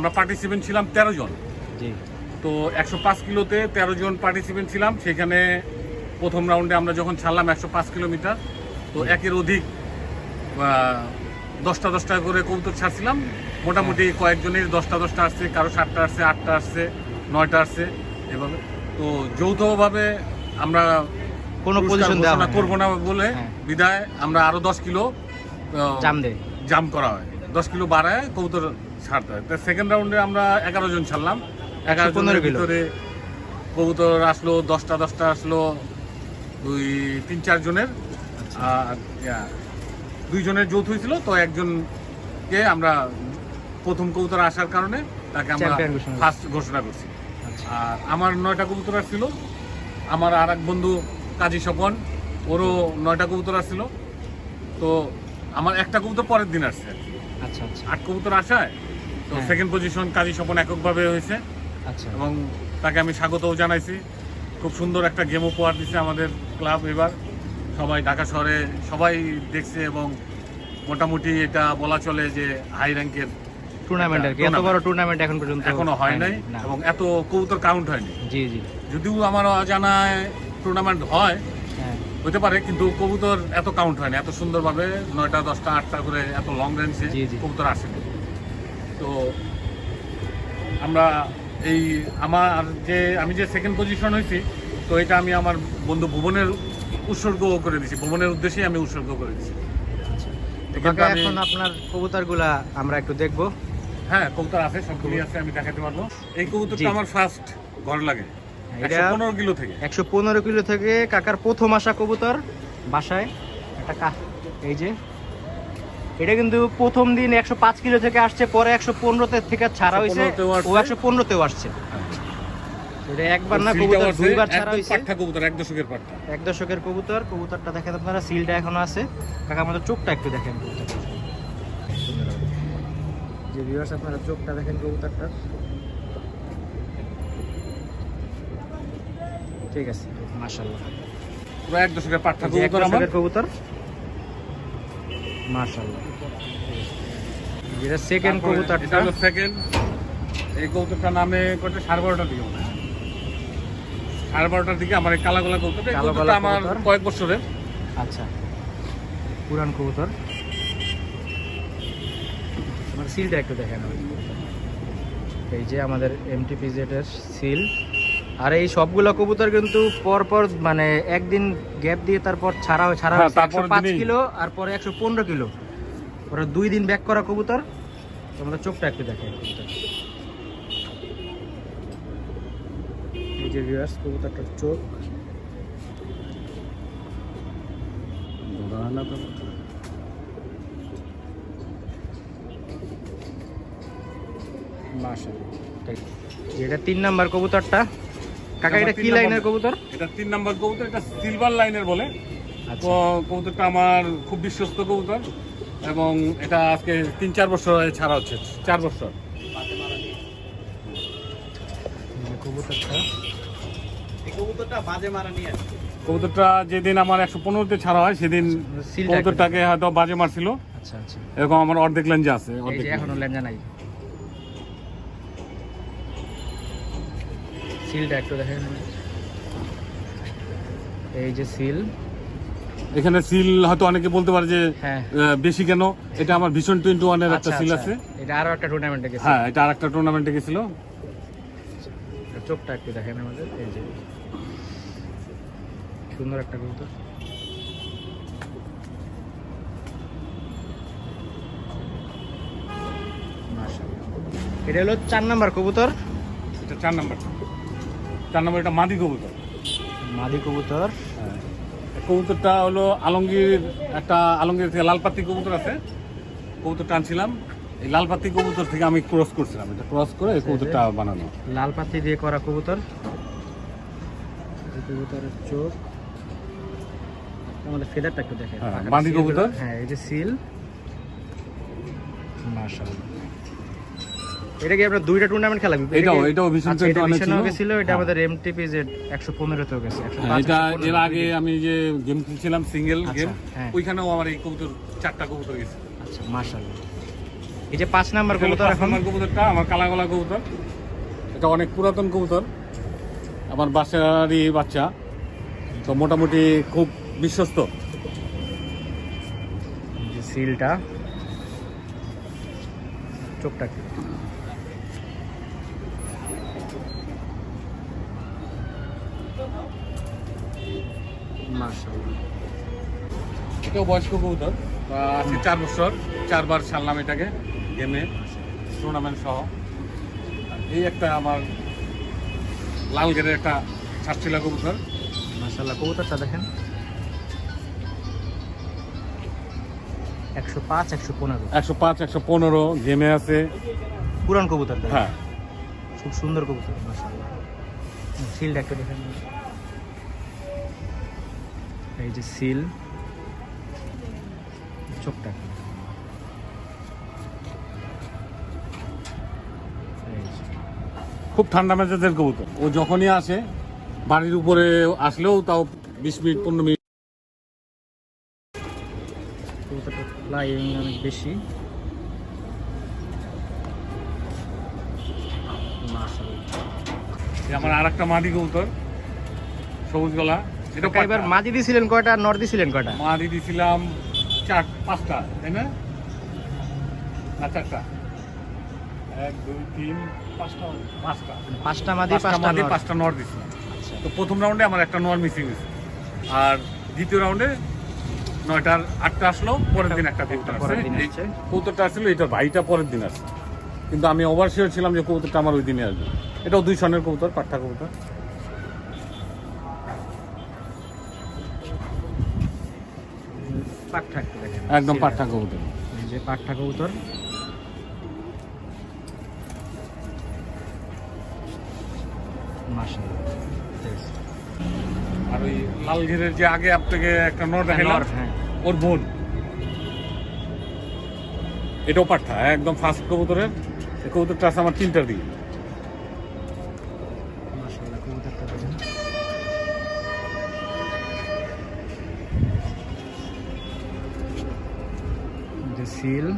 আমরা পার্টিসিপেন্ট ছিলাম 13 জন। তো 105 কিলোতে 13 জন পার্টিসিপেন্ট ছিলাম। সেখানে প্রথম রাউন্ডে আমরা যখন ছাড়লাম 105 কিলোমিটার, তো একের অধিক 10টা করে কবুতর ছাড়ছিলাম। মোটামুটি কয়েকজনের 10টা আসছে, কারো 7টা আসছে, 8টা আসছে, 9টা আসছে, এভাবে। তো যৌথভাবে আমরা কোনো পজিশন দেওয়া করবো না বলে বিদায় আমরা আরো 10 কিলো জাম করা হয়, 10 কিলো বাড়ায় কবুতর ছাড়তে হয়। সেকেন্ড রাউন্ডে আমরা 11 জন ছাড়লাম। 11 জনের ভিতরে কবুতর আসলো 10টা আসলো 3-4 জনের, আর 2 জনের যৌথ হয়েছিল। তো একজনকে আমরা প্রথম কবুতর আসার কারণে তাকে আমরা ফার্স্ট ঘোষণা করছি। আর আমার 9টা কবুতর আসছিল। আমার আর এক বন্ধু কাজী স্বপন, ওরও 9টা কবুতর আসছিল। তো আমার একটা কবুতর পরের দিন আসছে। 8 কবুতর আসায় তো সেকেন্ড পজিশন কাজী স্বপন এককভাবে হয়েছে। এবং তাকে আমি স্বাগতও জানাইছি। খুব সুন্দর একটা গেম উপহার দিচ্ছে আমাদের ক্লাব। এবার সবাই ঢাকা শহরে সবাই দেখছে এবং মোটামুটি এটা বলা চলে যে হাই র্যাঙ্কের টুর্নামেন্ট। এত বড় টুর্নামেন্ট এখন পর্যন্ত এখনো হয় নাই এবং এত কবুতর কাউন্ট হয়নি। যদিও আমার অজানায় টুর্নামেন্ট হয়, হতে পারে, কিন্তু কবুতর এত কাউন্ট হয়নি এত সুন্দরভাবে। 9টা 10টা 8টা করে এত লং রেঞ্জে কবুতর আসেনি। তো আমরা আমি যে সেকেন্ড পজিশন হয়েছি, তো এটা আমি আমার বন্ধু ভুবনের উৎসর্গ করে দিচ্ছি, ভুবনের উদ্দেশ্যে আমি উৎসর্গ করে দিচ্ছি। এখন আপনার কবুতরগুলা আমরা একটু দেখবো। হ্যাঁ, কবুতর আছে, সবগুলি আছে, আমি দেখাতে পারবো। এই কবুতরটা আমার ফার্স্ট ঘর লাগে 115 কিলো থেকে। 115 কিলো থেকে কাকার প্রথম আসা কবুতর বাসায় একটা। এই যে এটা কিন্তু প্রথম দিন 105 কিলো থেকে আসছে, পরে 115 থেকে ছাড়া হয়েছে, ও 115তেও আসছে। এটা একবার না, কবুতর দুইবার ছাড়া হয়েছে। পাঠা কবুতর, এক দশকের পাঠা, এক দশকের কবুতর। কবুতরটা দেখেন আপনারা, সিলটা এখনো আছে। কাকা আমাদের চোখটা একটু দেখেন কবুতরটা, যে ভিউয়ার্স আপনারা চোখটা দেখেন কবুতরটা। ঠিক আছে, মাশাআল্লাহ, পুরো এক দশকের পাঠা কবুতর, মাশাআল্লাহ। যেটা সেকেন্ড কবুতরটা, হলো সেকেন্ড। এই কবুতরটা নামে করতে 12:30টার দিকে, 12:30টার দিকে আমার এই কালা গোলা কবুতরটা আমার কয়েক বছরের। আচ্ছা, পুরান কবুতর। আমার সিলটা একটু দেখেন। এই যে আমাদের MTPZ এর সিল। আর এই সবগুলো কবুতর কিন্তু পরপর মানে একদিন গ্যাপ দিয়ে তারপর ছাড়া 105 কিলো, আর পরে 115 কিলো, পরে 2 দিন ব্যাক করা কবুতর। তোমাদের চোখটা একটু দেখেন। এই যে ভিউয়ার্স কবুতরটার চোখ, মাশাআল্লাহ। এটা 3 নাম্বার কবুতরটা। কাকা এটা কি লাইনের কবুতর? এটা 3 নাম্বার কবুতর, এটা সিলভার লাইনের বলে। তো কবুতরটা আমার খুব বিশ্বস্ত কবুতর এবং এটা আজকে 3-4 বছর ছাড়া হচ্ছে, 4 বছর। কবুতরটা যেদিন আমার 115তে ছাড়া হয় সেদিন কবুতরটাকে হয়তো বাজে মারছিল। এরকম আমার অর্ধেক লেঞ্জা আছে, এখনো লেঞ্জা নাই। সিলটা একটু দেখেন। এই যে সিল, এখানে সিল হয়তো অনেকে বলতে পারে যে বেশি কেন। এটা আমার ভিশন 21 এর একটা সিল আছে। এটা আরো একটা টুর্নামেন্টে গেছে। হ্যাঁ, এটা আরেকটা টুর্নামেন্টে গেছিল। চোখটা একটু দেখেন আমাদের। এই যে সুন্দর একটা কবুতর, মাশাআল্লাহ। এটা হলো 4 নাম্বার কবুতর। এটা 4 নাম্বার। 4 নাম্বার এটা মাদি কবুতর। মাদি কবুতর। কবুতরটা হলো আলমগীর থেকে লালপাতি কবুতর আছে, কবুতরটা আনছিলাম। এই লালপাতি কবুতর থেকে আমি ক্রস করছিলাম, এটা ক্রস করে এই কবুতরটা বানানো। লালপাতি দিয়ে করা কবুতর। কবুতরের চোখ, আমাদের ফেদারটা একটু দেখেন। মাদি কবুতর। হ্যাঁ, এই যে সিল, মাশাআল্লাহ। এটা কি আমরা 2টা টুর্নামেন্ট খেলাবি? এটাও ভিশন 21 ছিল। এটা আমাদের MTPZ 115তেও গেছে। এটা এর আগে আমি যে গেম খেলছিলাম সিঙ্গেল গেম, ওইখানেও আমার এই কবুতর 4টা কবুতর গেছে। আচ্ছা, মাশাআল্লাহ। এই যে 5 নাম্বার কবুতর, এখন কবুতরটা আমার কালাগলা কবুতর, এটা অনেক পুরাতন কবুতর, আমার বাসারই বাচ্চা, তো মোটামুটি খুব বিশ্বস্ত। যে সিলটা, চোখটা কি মাশাআল্লাহ। এটাও বয়স্ক কবুতর, আজকে 4 বছর, 4 বার ছাড়লাম এটাকে গেমে, টুর্নামেন্ট সহ। এই একটা আমার লাল গেরের একটা ছাড়ছিলা কবুতর, মাশাআল্লাহ। কবুতরটা দেখেন 105 115 গেমে আছে, পুরান কবুতর। হ্যাঁ খুব সুন্দর কবুতর মাশাআল্লাহ। সিলটা একটু দেখেন, এই যে সিল, চোখটা খুব ঠান্ডা মেজাজের কবুতর। ও যখনই আসে বাড়ির উপরে আসলেও তাও 20 মিনিট 15 মিনিট। কবুতরটা ফ্লাইং অনেক বেশি মাশাআল্লাহ। আমার আরেকটা মাদি কবুতর, সবুজ গলা। এটা এবার মাদি দিছিলেন কয়টা, নর দিছিলেন কয়টা? মাদি দিছিলাম 5টা, তাই না? না 4টা, 1 2 3 5টা মাদি, 5টা নর দিছিলাম। তো প্রথম রাউন্ডে আমার একটা নর মিসিং হয়েছে, আর দ্বিতীয় রাউন্ডে 9টার 8টা আসলো, পরের দিন একটা কবুতর আসছে। কবুতরটা আসলো, এটার ভাইটা পরের দিন আসছে, কিন্তু আমি ওভার শিওর ছিলাম যে কবুতরটা আমার ওই দিনে আসবে। এটাও 2 সনের কবুতর, পাঠা কবুতর। একদম পাঠা কবুতর, যে পাঠা কবুতর মাশাআল্লাহ। আর ওই লাল ঘেরের যে আগে আপনাকে একটা নর দেখাইলাম, ওর বোন, এটাও পাঠা, একদম ফার্স্ট কবুতরের। এই কবুতরটা আছে আমার 3টার দিকে। মাশাআল্লাহ কবুতরটা দেখেন, যে সিল